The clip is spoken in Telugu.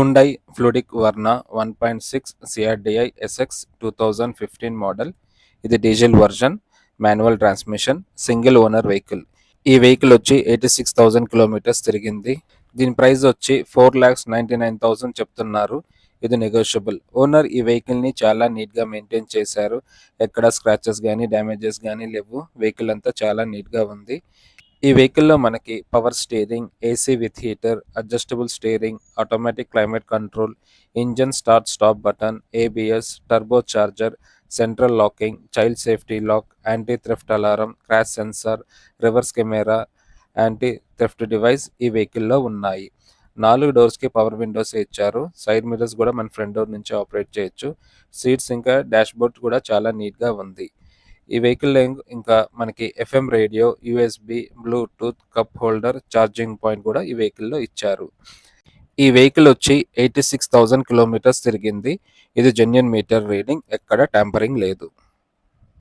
Hyundai Fluidic Verna 1.6 CRDI SX 2015 model. ఇది diesel version, manual transmission, single owner vehicle. ఈ వెహికల్ వచ్చి 86,000 కిలోమీటర్స్ తిరిగింది. దీని ప్రైస్ వచ్చి 4,99,000 చెప్తున్నారు. ఇది నెగోషియబుల్. ఓనర్ ఈ వెహికల్ని చాలా నీట్గా మెయింటైన్ చేశారు. ఎక్కడ స్క్రాచెస్ కానీ డ్యామేజెస్ కానీ లేవు. వెహికల్ అంతా చాలా నీట్గా ఉంది. ఈ వెహికల్లో మనకి power steering, AC with heater, adjustable steering, automatic climate control, engine start stop button, ABS, turbo charger, central locking, child safety lock, anti theft alarm, crash sensor, reverse camera, anti theft device ఈ వెహికల్లో ఉన్నాయి. 4 డోర్స్కి పవర్ విండోస్ ఇచ్చారు. సైడ్ మిర్రర్స్ కూడా మన ఫ్రంట్ డోర్ నుంచి ఆపరేట్ చేయొచ్చు. సీట్స్ ఇంకా డాష్ బోర్డ్ కూడా చాలా నీట్గా ఉంది. ఈ వెహికల్లో ఇంకా మనకి FM radio, USB, bluetooth, cup holder, charging point కూడా ఈ వెహికల్లో ఇచ్చారు. ఈ వెహికల్ వచ్చి 86,000 కిలోమీటర్స్ తిరిగింది. ఇది జెన్యూన్ మీటర్ రీడింగ్, ఎక్కడ ట్యాంపరింగ్ లేదు.